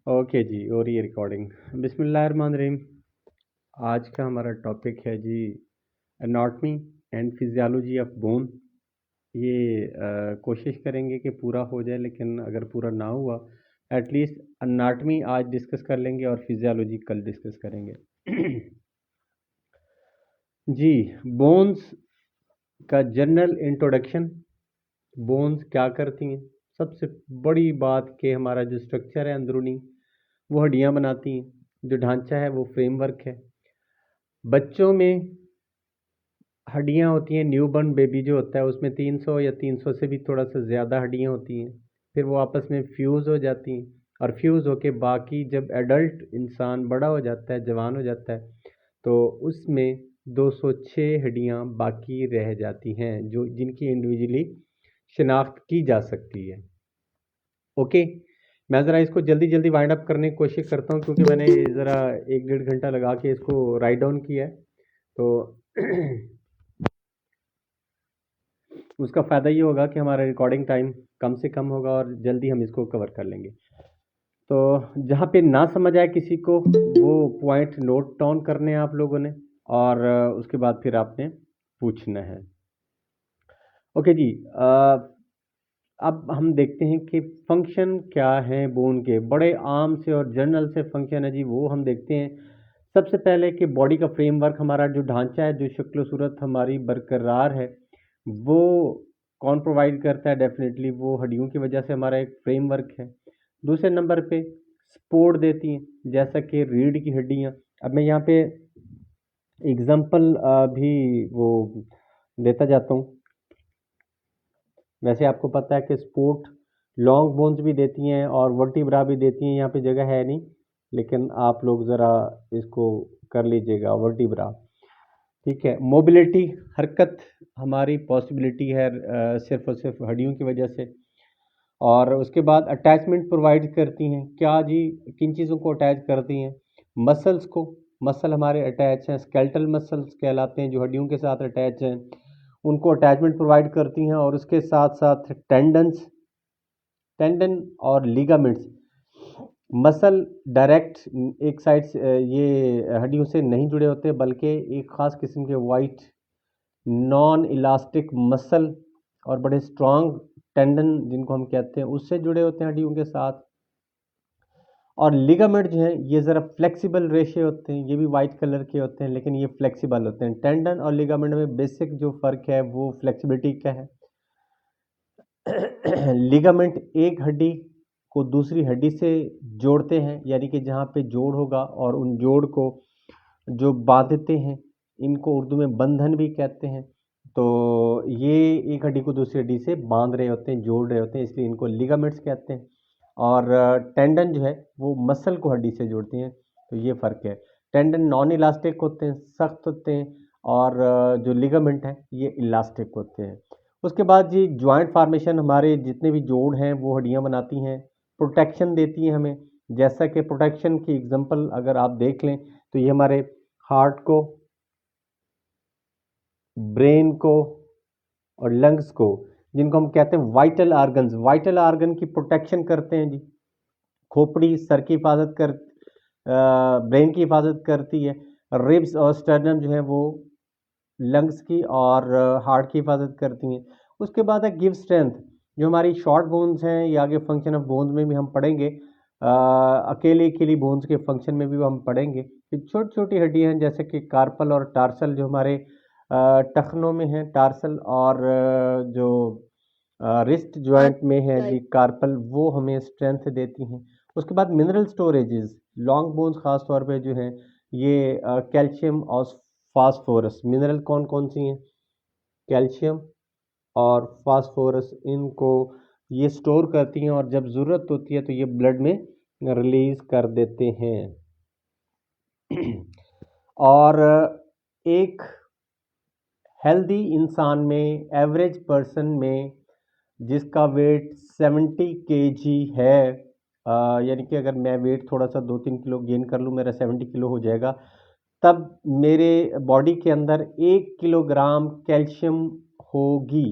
Okay जी, हो रही है रिकॉर्डिंग। बिस्मिल्लाहिर्रहमानिर्रहीम। आज का हमारा टॉपिक है ji anatomy and physiology of bone. ये कोशिश करेंगे कि पूरा हो जाए, लेकिन अगर पूरा ना हुआ एटलीस्ट एनाटॉमी आज डिस्कस कर लेंगे और फिजियोलॉजी कल डिस्कस करेंगे। जी, बोन्स का जनरल इंट्रोडक्शन। बोन्स क्या करती हैं? सबसे बड़ी बात कि हमारा जो स्ट्रक्चर है अंदरूनी, वो हड्डियाँ बनाती हैं। जो ढांचा है वो फ्रेमवर्क है। बच्चों में हड्डियाँ होती हैं। न्यूबॉर्न बेबी जो होता है उसमें 300 या 300 से भी थोड़ा सा ज़्यादा हड्डियाँ होती हैं। फिर वो आपस में फ्यूज़ हो जाती हैं और फ्यूज़ होके बाकी जब एडल्ट इंसान बड़ा हो जाता है, जवान हो जाता है, तो उसमें 206 हड्डियाँ बाकी रह जाती हैं जो जिनकी इंडिविजुअली शिनाख्त की जा सकती है। ओके, मैं ज़रा इसको जल्दी जल्दी वाइंड अप करने की कोशिश करता हूँ, क्योंकि मैंने ज़रा 1 डेढ़ घंटा लगा के इसको राइट डाउन किया है, तो उसका फ़ायदा ये होगा कि हमारा रिकॉर्डिंग टाइम कम से कम होगा और जल्दी हम इसको कवर कर लेंगे। तो जहाँ पे ना समझ आए किसी को, वो पॉइंट नोट डाउन करने हैं आप लोगों ने, और उसके बाद फिर आपने पूछना है। ओके जी। अब हम देखते हैं कि फंक्शन क्या है बोन के। बड़े आम से और जनरल से फंक्शन है जी, वो हम देखते हैं। सबसे पहले कि बॉडी का फ्रेमवर्क, हमारा जो ढांचा है, जो शक्ल सूरत हमारी बरकरार है, वो कौन प्रोवाइड करता है? डेफिनेटली वो हड्डियों की वजह से हमारा एक फ्रेमवर्क है। दूसरे नंबर पे सपोर्ट देती हैं, जैसा कि रीढ़ की हड्डियाँ। अब मैं यहाँ पे एग्जांपल भी वो देता जाता हूँ। वैसे आपको पता है कि सपोर्ट लॉन्ग बोन्स भी देती हैं और वर्टिब्रा भी देती हैं। यहाँ पे जगह है नहीं, लेकिन आप लोग ज़रा इसको कर लीजिएगा, वर्टिब्रा। ठीक है। मोबिलिटी, हरकत हमारी पॉसिबिलिटी है सिर्फ और सिर्फ हड्डियों की वजह से। और उसके बाद अटैचमेंट प्रोवाइड करती हैं। क्या जी? किन चीज़ों को अटैच करती हैं? मसल्स को। मसल हमारे अटैच हैं, स्केलेटल मसल्स कहलाते हैं, जो हड्डियों के साथ अटैच हैं, उनको अटैचमेंट प्रोवाइड करती हैं। और उसके साथ साथ टेंडन्स, टेंडन और लिगामेंट्स। मसल डायरेक्ट एक साइड से ये हड्डियों से नहीं जुड़े होते, बल्कि एक ख़ास किस्म के वाइट नॉन इलास्टिक मसल और बड़े स्ट्रॉन्ग टेंडन, जिनको हम कहते हैं, उससे जुड़े होते हैं हड्डियों के साथ। और लिगामेंट जो है, ये ज़रा फ्लेक्सिबल रेशे होते हैं। ये भी वाइट कलर के होते हैं, लेकिन ये फ्लेक्सिबल होते हैं। टेंडन और लिगामेंट में बेसिक जो फ़र्क है वो फ्लेक्सिबिलिटी का है। लिगामेंट एक हड्डी को दूसरी हड्डी से जोड़ते हैं, यानी कि जहाँ पे जोड़ होगा और उन जोड़ को जो बांधते हैं, इनको उर्दू में बंधन भी कहते हैं। तो ये एक हड्डी को दूसरी हड्डी से बांध रहे होते हैं, जोड़ रहे होते हैं, इसलिए इनको लिगामेंट्स कहते हैं। और टेंडन जो है वो मसल को हड्डी से जोड़ती हैं। तो ये फ़र्क है। टेंडन नॉन इलास्टिक होते हैं, सख्त होते हैं, और जो लिगामेंट है ये इलास्टिक होते हैं। उसके बाद जी जॉइंट फार्मेशन, हमारे जितने भी जोड़ हैं वो हड्डियाँ बनाती हैं। प्रोटेक्शन देती हैं हमें, जैसा कि प्रोटेक्शन की एग्जांपल अगर आप देख लें तो ये हमारे हार्ट को, ब्रेन को और लंग्स को, जिनको हम कहते हैं वाइटल आर्गन्स, वाइटल आर्गन की प्रोटेक्शन करते हैं जी। खोपड़ी सर की हिफाजत कर, ब्रेन की हिफाजत करती है। रिब्स और स्टर्नम जो है वो लंग्स की और हार्ट की हिफाजत करती हैं। उसके बाद है गिव स्ट्रेंथ, जो हमारी शॉर्ट बोन्स हैं, ये आगे फंक्शन ऑफ बोन्स में भी हम पढ़ेंगे। अकेले अकेली बोन्स के फंक्शन में भी हम पढ़ेंगे। फिर छोटी छोटी हड्डियाँ हैं, जैसे कि कार्पल और टार्सल, जो हमारे टखनों में हैं, टार्सल, और जो रिस्ट जॉइंट में है जी कार्पल, वो हमें स्ट्रेंथ देती हैं। उसके बाद मिनरल स्टोरेजेस, लॉन्ग बोन्स खास तौर पे जो हैं, ये कैल्शियम और फास्फोरस, मिनरल कौन कौन सी हैं? कैल्शियम और फास्फोरस, इनको ये स्टोर करती हैं, और जब ज़रूरत होती है तो ये ब्लड में रिलीज़ कर देते हैं। और एक हेल्दी इंसान में, एवरेज पर्सन में, जिसका वेट 70 केजी है, यानी कि अगर मैं वेट थोड़ा सा 2-3 किलो गेन कर लूँ, मेरा 70 किलो हो जाएगा, तब मेरे बॉडी के अंदर 1 किलोग्राम कैल्शियम होगी।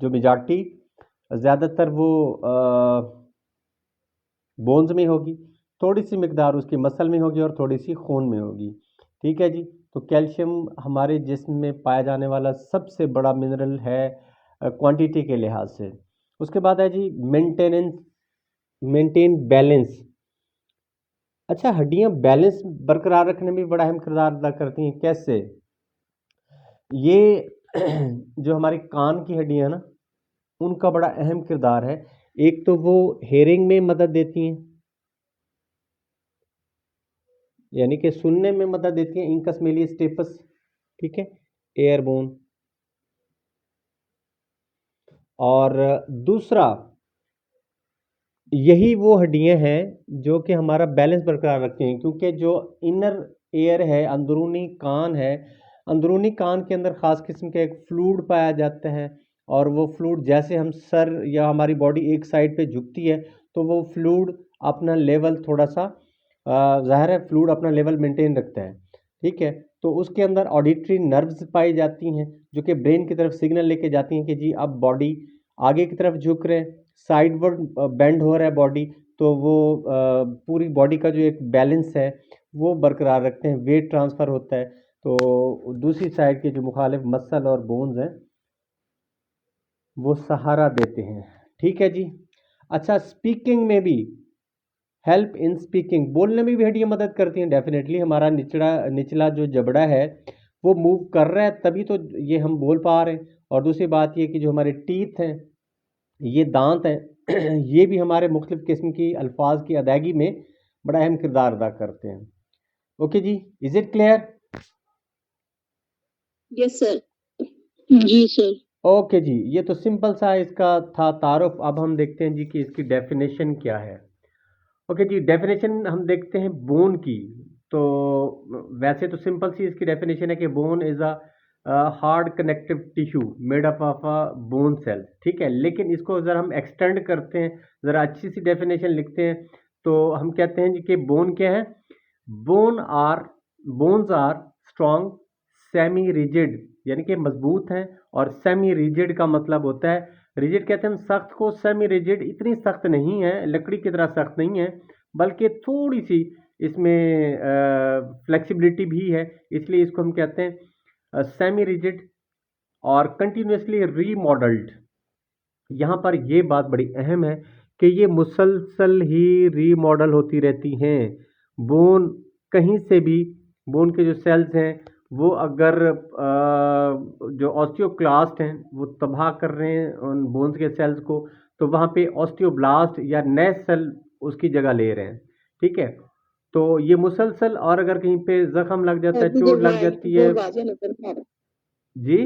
जो मेजॉरिटी, ज़्यादातर वो बोन्स में होगी, थोड़ी सी मिकदार उसकी मसल में होगी और थोड़ी सी खून में होगी। ठीक है जी। तो कैल्शियम हमारे जिस्म में पाया जाने वाला सबसे बड़ा मिनरल है क्वांटिटी के लिहाज से। उसके बाद है जी मेंटेन बैलेंस। अच्छा, हड्डियां बैलेंस बरकरार रखने में भी बड़ा अहम किरदार अदा करती हैं। कैसे? ये जो हमारी कान की हड्डियां ना, उनका बड़ा अहम किरदार है। एक तो वो हेयरिंग में मदद देती हैं, यानी कि सुनने में मदद देती हैं, इंकस मेलिस स्टेपस, ठीक है, एयरबोन। और दूसरा, यही वो हड्डियां हैं जो कि हमारा बैलेंस बरकरार रखती हैं, क्योंकि जो इनर एयर है, अंदरूनी कान है, अंदरूनी कान के अंदर ख़ास किस्म का एक फ्लूइड पाया जाता है। और वो फ्लूइड जैसे हम सर या हमारी बॉडी एक साइड पे झुकती है, तो वो फ्लूइड अपना लेवल थोड़ा सा ज़ाहिर है फ्लूइड अपना लेवल मेंटेन रखता है। ठीक है। तो उसके अंदर ऑडिटरी नर्व्स पाई जाती हैं जो कि ब्रेन की तरफ सिग्नल लेके जाती हैं कि जी अब बॉडी आगे की तरफ झुक रहे हैं, साइडवर्ड बेंड हो रहा है बॉडी, तो वो पूरी बॉडी का जो एक बैलेंस है वो बरकरार रखते हैं, वेट ट्रांसफ़र होता है। तो दूसरी साइड के जो मुखालिफ मसल और बोन्स हैं वो सहारा देते हैं। ठीक है जी। अच्छा, स्पीकिंग में भी, हेल्प इन स्पीकिंग, बोलने में भी हड्डियाँ मदद करती हैं। डेफिनेटली हमारा निचला जो जबड़ा है वो मूव कर रहा है, तभी तो ये हम बोल पा रहे हैं। और दूसरी बात ये कि जो हमारे टीथ हैं, ये दांत हैं, ये भी हमारे मुख्तलिफ़ किस्म की अल्फाज की अदायगी में बड़ा अहम किरदार अदा करते हैं। Okay ji, is it clear? Yes sir. Ji sir. Okay ji, ये तो सिंपल सा इसका था तारुफ। अब हम देखते हैं जी कि इसकी डेफिनेशन क्या है। ओके जी, डेफिनेशन हम देखते हैं बोन की। तो वैसे तो सिंपल सी इसकी डेफिनेशन है कि bone is a hard connective tissue made up of a bone cell. ठीक है, लेकिन इसको ज़रा हम एक्सटेंड करते हैं, ज़रा अच्छी सी डेफिनेशन लिखते हैं, तो हम कहते हैं जी कि बोन क्या है? Bone or bones are strong semi rigid, यानी कि मजबूत हैं। और सेमी रिजिड का मतलब होता है, रिजिड कहते हैं हम सख्त को, सेमी रिजिड इतनी सख्त नहीं है, लकड़ी की तरह सख्त नहीं है, बल्कि थोड़ी सी इसमें फ्लेक्सिबिलिटी भी है, इसलिए इसको हम कहते हैं सेमी रिजिड। और कंटिन्यूसली रीमॉडल्ड, यहाँ पर ये बात बड़ी अहम है कि ये मुसलसल ही रीमॉडल होती रहती हैं। बोन कहीं से भी, बोन के जो सेल्स हैं वो अगर जो ऑस्टियोक्लास्ट हैं वो तबाह कर रहे हैं उन बोन्स के सेल्स को, तो वहाँ पे ऑस्टियोब्लास्ट या नए सेल उसकी जगह ले रहे हैं। ठीक है। तो ये मुसलसल, और अगर कहीं पे जख्म लग जाता है, अभी जो चोट लग वाइट जाती है। बोर्ड वाजे नजर नहीं आ रहा जी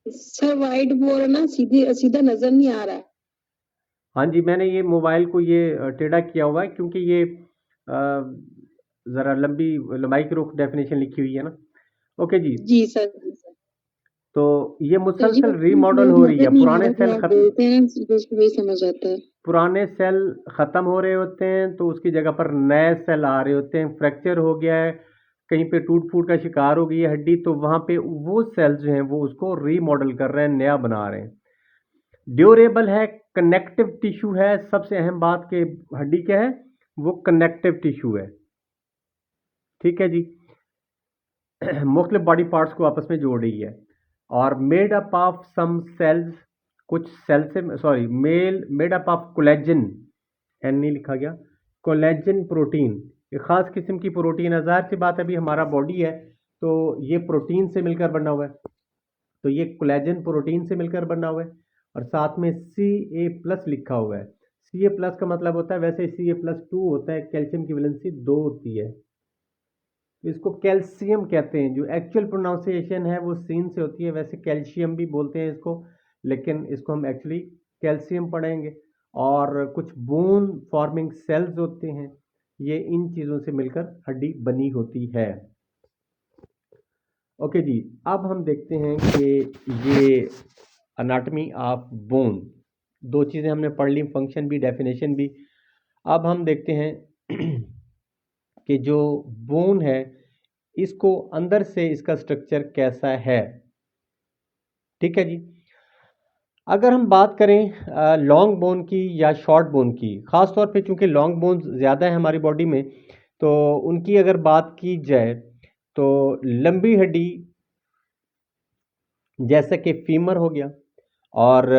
सर, वाइट बोर्ड ना सीधा नजर नहीं आ रहा है। हाँ जी, मैंने ये मोबाइल को ये टेढ़ा किया हुआ है क्योंकि ये ज़रा लंबी लंबाई की रुख डेफिनेशन लिखी हुई है ना। ओके जी। जी सर। जी सर। तो ये सर जी मुसलसल आपको रीमॉडल बोर्ड हो रही है, नजर नहीं आ रहा तो आप बोलते हैं तो उसको वही समझ आता है। पुराने सेल ख़त्म हो रहे होते हैं, तो उसकी जगह पर नए सेल आ रहे होते हैं। फ्रैक्चर हो गया है, कहीं पे टूट फूट का शिकार हो गई है हड्डी, तो वहाँ पे वो सेल्स जो हैं वो उसको रीमॉडल कर रहे हैं, नया बना रहे हैं। ड्यूरेबल है, कनेक्टिव टिश्यू है। सबसे अहम बात कि हड्डी क्या है? वो कनेक्टिव टिश्यू है। ठीक है जी। मुख्तलिफ बॉडी पार्ट्स को आपस में जोड़ रही है। और made up of some cells, कुछ सेल से, sorry, made up of collagen, N नहीं लिखा गया, कोलेजन प्रोटीन, एक खास किस्म की प्रोटीन है। ज़ाहिर सी बात है, अभी हमारा बॉडी है तो ये प्रोटीन से मिलकर बना हुआ है, तो ये कोलेजन प्रोटीन से मिलकर बना हुआ है। और साथ में Ca+ लिखा हुआ है। Ca+ का मतलब होता है, वैसे Ca+2 होता है, कैल्शियम की वैलेंसी 2 होती है, तो इसको कैल्शियम कहते हैं। जो एक्चुअल प्रोनाउंसिएशन है वो सीन से होती है, वैसे कैल्शियम भी बोलते हैं इसको, लेकिन इसको हम एक्चुअली कैल्शियम पढ़ेंगे। और कुछ बोन फॉर्मिंग सेल्स होते हैं, ये इन चीज़ों से मिलकर हड्डी बनी होती है। ओके जी, अब हम देखते हैं कि ये अनाटमी ऑफ बोन, दो चीज़ें हमने पढ़ ली, फंक्शन भी, डेफिनेशन भी। अब हम देखते हैं कि जो बोन है, इसको अंदर से इसका स्ट्रक्चर कैसा है। ठीक है जी। अगर हम बात करें लॉन्ग बोन की या शॉर्ट बोन की, ख़ास तौर पे चूँकि लॉन्ग बोन्स ज़्यादा है हमारी बॉडी में, तो उनकी अगर बात की जाए तो लंबी हड्डी जैसा कि फीमर हो गया और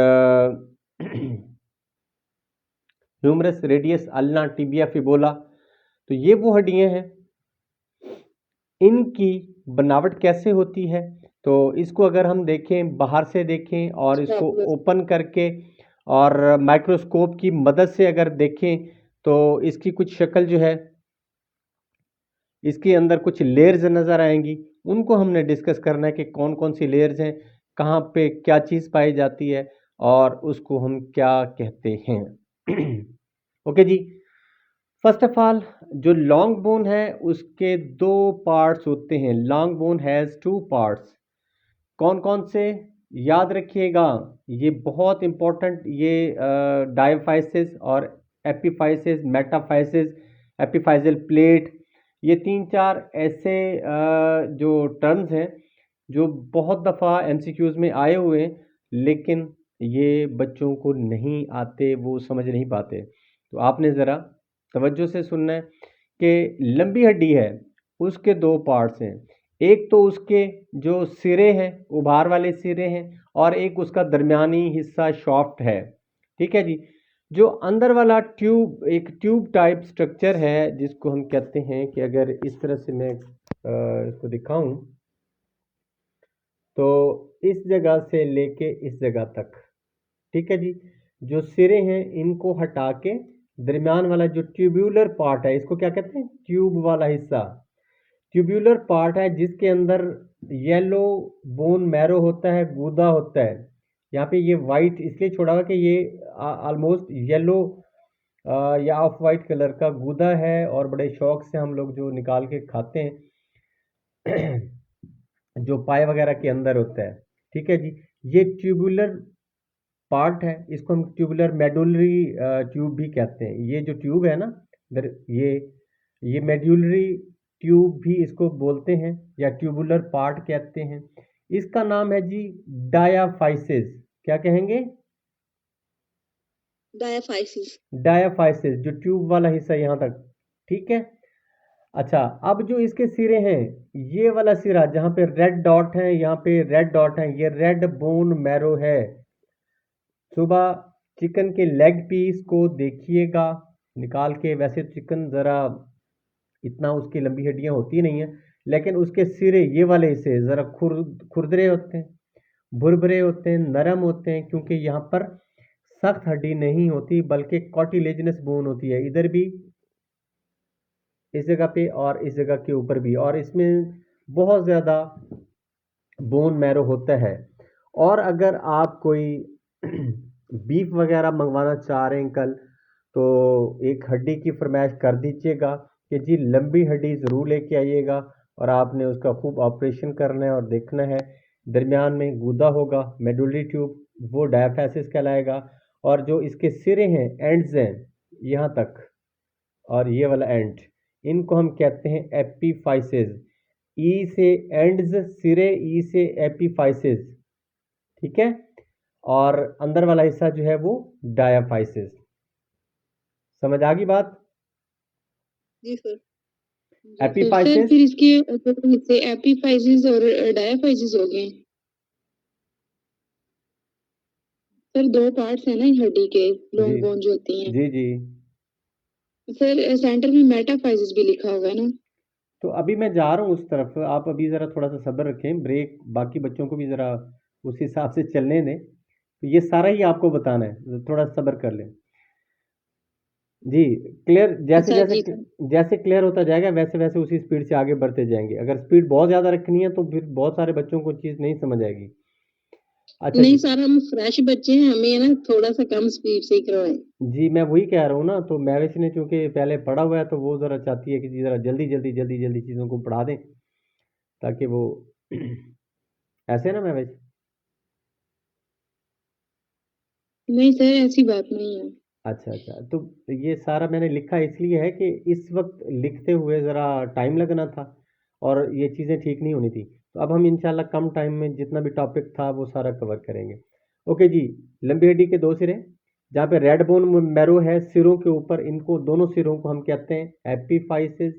ह्यूमरस रेडियस अल्ना टिबिया फिबोला, तो ये वो हड्डियां हैं। इनकी बनावट कैसे होती है, तो इसको अगर हम देखें, बाहर से देखें और इसको ओपन करके और माइक्रोस्कोप की मदद से अगर देखें तो इसकी कुछ शक्ल जो है, इसके अंदर कुछ लेयर्स नज़र आएंगी। उनको हमने डिस्कस करना है कि कौन कौन सी लेयर्स हैं, कहाँ पे क्या चीज़ पाई जाती है और उसको हम क्या कहते हैं। ओके जी, फर्स्ट ऑफ ऑल जो लॉन्ग बोन है उसके दो पार्ट्स होते हैं। Long bone has two parts. कौन कौन से, याद रखिएगा, ये बहुत इंपॉर्टेंट, ये डायफाइसिस और एपिफाइसिस, मेटाफाइसिस, एपिफाइजल प्लेट, ये तीन चार ऐसे जो टर्म्स हैं जो बहुत दफ़ा एमसीक्यूज़ में आए हुए हैं, लेकिन ये बच्चों को नहीं आते, वो समझ नहीं पाते। तो आपने ज़रा तवज्जो से सुनना है कि लंबी हड्डी है, उसके दो पार्ट्स हैं। एक तो उसके जो सिरे हैं, उभार वाले सिरे हैं, और एक उसका दरमियानी हिस्सा शाफ्ट है। ठीक है जी। जो अंदर वाला ट्यूब, एक ट्यूब टाइप स्ट्रक्चर है जिसको हम कहते हैं कि अगर इस तरह से मैं इसको दिखाऊं तो इस जगह से लेके इस जगह तक, ठीक है जी, जो सिरे हैं इनको हटा के दरमियान वाला जो ट्यूब्यूलर पार्ट है, इसको क्या कहते हैं, ट्यूब वाला हिस्सा, ट्यूब्यूलर पार्ट है जिसके अंदर येलो बोन मैरो होता है, गूदा होता है। यहाँ पे ये वाइट इसलिए छोड़ा हुआ कि ये ऑलमोस्ट येलो या ऑफ वाइट कलर का गूदा है और बड़े शौक से हम लोग जो निकाल के खाते हैं जो पाए वगैरह के अंदर होता है। ठीक है जी, ये ट्यूबुलर पार्ट है, इसको हम ट्यूबुलर मेडुलरी ट्यूब भी कहते हैं। ये जो ट्यूब है ना, ये मेडुलरी ट्यूब भी इसको बोलते हैं या ट्यूबुलर पार्ट कहते हैं। इसका नाम है जी डायाफाइसिस। क्या कहेंगे, डायाफाइसिस। डायाफाइसिस, जो ट्यूब वाला हिस्सा यहाँ तक। ठीक है, अच्छा, अब जो इसके सिरे हैं, ये वाला सिरा जहाँ पे रेड डॉट है, यहाँ पे रेड डॉट है, ये रेड बोन मैरो है। सुबह चिकन के लेग पीस को देखिएगा निकाल के, वैसे चिकन ज़रा इतना उसकी लंबी हड्डियाँ होती नहीं है, लेकिन उसके सिरे ये वाले हिस्से ज़रा खुरदरे होते हैं, भुरभुरे होते हैं, नरम होते हैं, क्योंकि यहाँ पर सख्त हड्डी नहीं होती बल्कि कॉटिलेजनस बोन होती है, इधर भी इस जगह पे और इस जगह के ऊपर भी, और इसमें बहुत ज़्यादा बोन मैरो होता है। और अगर आप कोई बीफ वगैरह मंगवाना चाह रहे हैं कल, तो एक हड्डी की फरमाइश कर दीजिएगा कि जी लंबी हड्डी ज़रूर लेके आइएगा, और आपने उसका खूब ऑपरेशन करना है और देखना है। दरमियान में गूदा होगा, मेडुलरी ट्यूब, वो डायफाइसिस कहलाएगा, और जो इसके सिरे हैं, एंड्स हैं यहाँ तक, और ये वाला एंड, इनको हम कहते हैं एपीफाइसिस। ई से एंड्स सिरे, ई से एपीफाइसिस। ठीक है, और अंदर वाला हिस्सा जो है वो डायाफाइसिस। समझ आ गई बात? जी सर। एपीफाइसिस, फिर इसके दो हिस्से एपीफाइसिस और डायाफाइसिस हो गए। सर दो पार्ट्स है ना हड्डी के, जी लॉन्ग बोन जो होती हैं। जी जी। सर सेंटर में मेटाफाइसिस भी लिखा होगा ना। तो अभी मैं जा रहा हूँ उस तरफ, आप अभी ज़रा थोड़ा सा सब्र रखें, ब्रेक, बाकी बच्चों को भी ज़रा उस हिसाब से चलने दें। तो ये सारा ही आपको बताना है, थोड़ा सब्र कर लें। जी, क्लियर, जैसे अच्छा जैसे जी। जैसे क्लियर होता जाएगा वैसे वैसे उसी स्पीड से आगे बढ़ते जाएंगे। अगर स्पीड बहुत ज़्यादा रखनी है तो फिर बहुत सारे बच्चों को चीज़ नहीं समझ आएगी। अच्छा नहीं जी, सर, हम फ्रेश बच्चे हैं, हमें है ना थोड़ा सा कम स्पीड से ही करवाएं। जी मैं वही कह रहा हूँ ना, तो महविश ने चूंकि पहले पढ़ा हुआ है तो वो ज़रा चाहती है कि जी ज़रा जल्दी जल्दी जल्दी जल्दी चीज़ों को पढ़ा दें, ताकि वो ऐसे ना महविश। नहीं सर, ऐसी बात नहीं है। अच्छा अच्छा, तो ये सारा मैंने लिखा इसलिए है कि इस वक्त लिखते हुए ज़रा टाइम लगना था और ये चीज़ें ठीक नहीं होनी थी। तो अब हम इंशाल्लाह कम टाइम में जितना भी टॉपिक था वो सारा कवर करेंगे। ओके जी, लंबी हड्डी के दो सिरे, जहाँ पे रेड बोन मैरो है सिरों के ऊपर, इनको दोनों सिरों को हम कहते हैं एपिफाइसिस,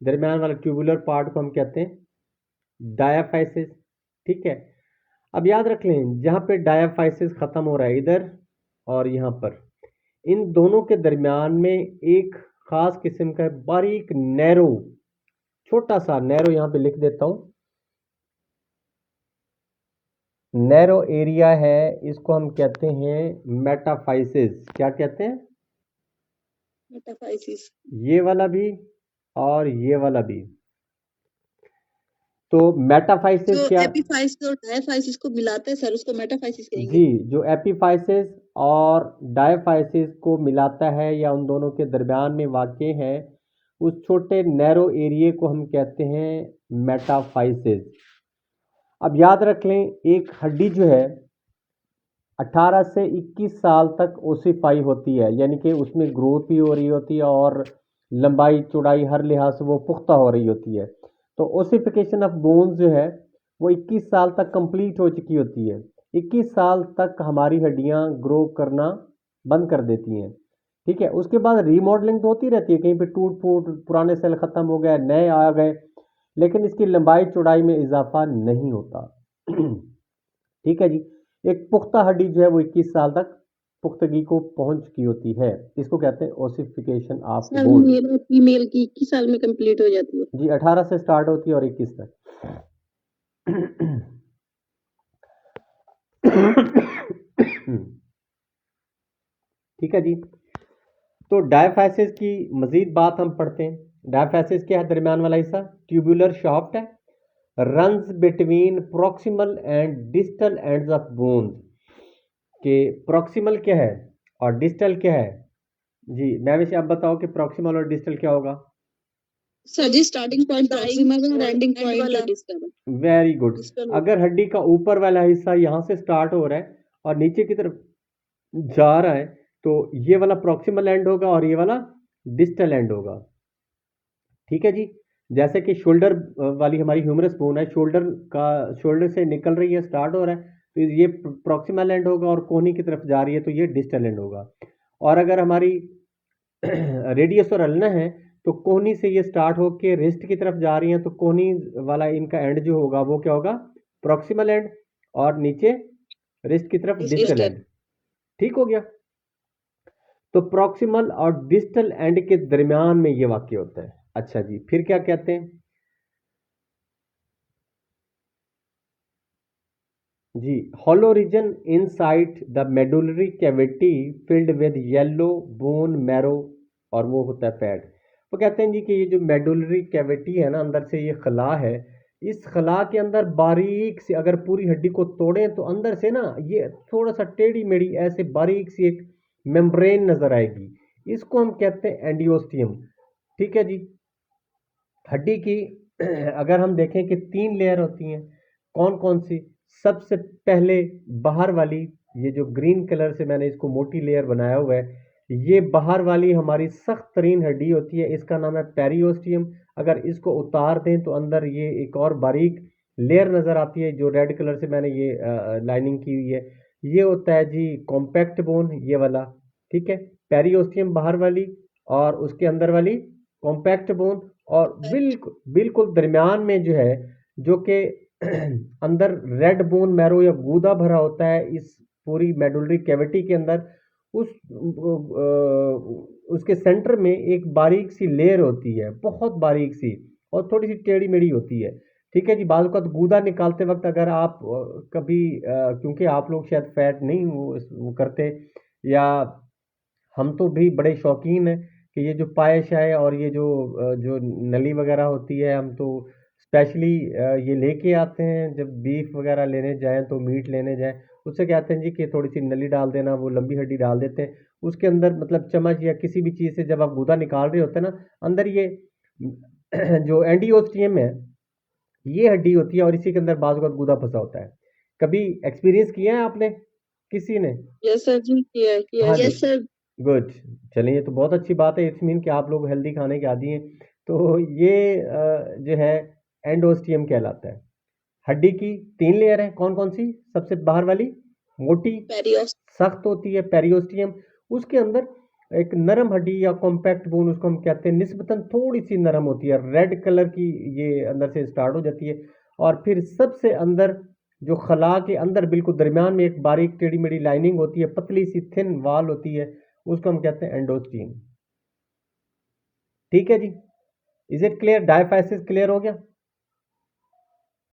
दरमियान वाला ट्यूबुलर पार्ट को हम कहते हैं डायाफाइसिस। ठीक है, अब याद रख लें जहाँ पे डायाफाइसिस खत्म हो रहा है इधर और यहाँ पर, इन दोनों के दरमियान में एक खास किस्म का बारीक नैरो, छोटा सा नैरो यहाँ पे लिख देता हूँ, नैरो एरिया है, इसको हम कहते हैं मेटाफाइसिस। क्या कहते हैं? मेटाफाइसिस। ये वाला भी और ये वाला भी। तो मेटाफाइसिस जो क्या? एपिफाइसिस और डायफाइसिस को मिलाता है सर, उसको मेटाफाइसिस कहेंगे। जी, जो एपिफाइसिस और डायफाइसिस को मिलाता है या उन दोनों के दरमियान में वाक़ है, उस छोटे नैरो एरिया को हम कहते हैं मेटाफाइसिस। अब याद रख लें, एक हड्डी जो है 18 से 21 साल तक ओसिफाई होती है, यानी कि उसमें ग्रोथ भी हो रही होती है और लंबाई चौड़ाई हर लिहाज से वो पुख्ता हो रही होती है। तो ओसिफिकेशन ऑफ बोन्स जो है वो 21 साल तक कंप्लीट हो चुकी होती है। 21 साल तक हमारी हड्डियां ग्रो करना बंद कर देती हैं। ठीक है, उसके बाद रीमॉडलिंग तो होती रहती है, कहीं पे टूट फूट, पुराने सेल ख़त्म हो गए, नए आ गए, लेकिन इसकी लंबाई चौड़ाई में इजाफा नहीं होता। ठीक है जी, एक पुख्ता हड्डी जो है वो 21 साल तक पुख्तगी को पहुंच चुकी होती है, इसको कहते हैं ossification of sir bone. Male और फीमेल की 21 साल में कंप्लीट हो जाती है। जी, 18 से स्टार्ट होती है और 21 तक। ठीक है जी, तो डायफाइसिस की मजीद बात हम पढ़ते हैं। डायफाइसिस क्या है? दरमियान वाला हिस्सा ट्यूबुलर शाफ्ट है, runs between proximal and distal ends of bones. के प्रॉक्सिमल क्या है और डिस्टल क्या है? जी, मैं वैसे आप बताओ कि प्रॉक्सिमल और डिस्टल क्या होगा? सर जी स्टार्टिंग पॉइंट प्रॉक्सिमल और ending point distal. Very good. अगर हड्डी का ऊपर वाला हिस्सा यहाँ से स्टार्ट हो रहा है और नीचे की तरफ जा रहा है, तो ये वाला प्रॉक्सिमल एंड होगा और ये वाला डिस्टल एंड होगा। ठीक है जी, जैसे कि शोल्डर वाली हमारी ह्यूमरस बोन है, शोल्डर से निकल रही है, स्टार्ट हो रहा है, तो ये प्रॉक्सिमल एंड होगा और कोहनी की तरफ जा रही है तो ये डिस्टल एंड होगा। और अगर हमारी रेडियस और अल्ना है तो कोहनी से ये स्टार्ट होके रिस्ट की तरफ जा रही हैं, तो कोहनी वाला इनका एंड जो होगा वो क्या होगा? प्रॉक्सिमल एंड, और नीचे रिस्ट की तरफ डिस्टल एंड। ठीक हो गया, तो प्रॉक्सिमल और डिस्टल एंड के दरमियान में ये वाक्य होता है। अच्छा जी, फिर क्या कहते हैं ji? Hollow region inside the medullary cavity filled with yellow bone marrow, और वो होता है फैट। वो कहते हैं जी कि ये जो मेडुलरी कैविटी है ना, अंदर से ये खला है, इस खला के अंदर बारीक सी, अगर पूरी हड्डी को तोड़ें तो अंदर से ना ये थोड़ा सा टेढ़ी मेढ़ी ऐसे बारीक सी एक मेम्ब्रेन नजर आएगी, इसको हम कहते हैं एंडियोस्टियम। ठीक है जी, हड्डी की अगर हम देखें कि 3 लेयर होती हैं, कौन कौन सी? सबसे पहले बाहर वाली, ये जो ग्रीन कलर से मैंने इसको मोटी लेयर बनाया हुआ है, ये बाहर वाली हमारी सख्त तरीन हड्डी होती है, इसका नाम है पेरियोस्टियम। अगर इसको उतार दें तो अंदर ये एक और बारीक लेयर नज़र आती है, जो रेड कलर से मैंने ये लाइनिंग की हुई है, ये होता है जी कॉम्पैक्ट बोन, ये वाला। ठीक है, पेरियोस्टियम बाहर वाली और उसके अंदर वाली कॉम्पैक्ट बोन, और बिल्कुल बिल्कुल दरमियान में जो है, जो कि अंदर रेड बोन मैरो या गूदा भरा होता है इस पूरी मेडुलरी कैविटी के अंदर, उस उसके सेंटर में एक बारीक सी लेयर होती है, बहुत बारीक सी और थोड़ी सी टेढ़ी मेढ़ी होती है। ठीक है जी, बाल का गूदा निकालते वक्त अगर आप कभी क्योंकि आप लोग शायद फैट नहीं वो करते, या हम तो भी बड़े शौकीन हैं कि ये जो पायश है और ये जो नली वगैरह होती है, हम तो स्पेशली ये लेके आते हैं जब बीफ वगैरह लेने जाएं, तो मीट लेने जाएं, उससे कहते हैं जी कि थोड़ी सी नली डाल देना, वो लंबी हड्डी डाल देते हैं उसके अंदर, मतलब चम्मच या किसी भी चीज़ से जब आप गूदा निकाल रहे होते हैं ना, अंदर ये जो एंडियोस्टियम है, ये हड्डी होती है और इसी के अंदर बाज़ वक़्त गूदा फंसा होता है। कभी एक्सपीरियंस किया है आपने, किसी ने? यस सर जी, किया हाँ है। जी, यस सर। गुड। चलिए, ये तो बहुत अच्छी बात है, इट्स मीन कि आप लोग हेल्दी खाने के आदी हैं। तो ये जो है एंडोस्टियम कहलाता है। हड्डी की 3 लेयर है, कौन कौन सी? सबसे बाहर वाली मोटी पेरियोस सख्त होती है पेरियोस्टियम, उसके अंदर एक नरम हड्डी या कॉम्पैक्ट बोन उसको हम कहते हैं, निस्बतन थोड़ी सी नरम होती है, रेड कलर की ये अंदर से स्टार्ट हो जाती है, और फिर सबसे अंदर जो खला के अंदर बिल्कुल दरमियान में एक बारीक टेढ़ी मेढ़ी लाइनिंग होती है, पतली सी थिन वाल होती है, उसको हम कहते हैं एंडोस्टीन। ठीक है ji, is it clear? Diaphysis clear हो गया?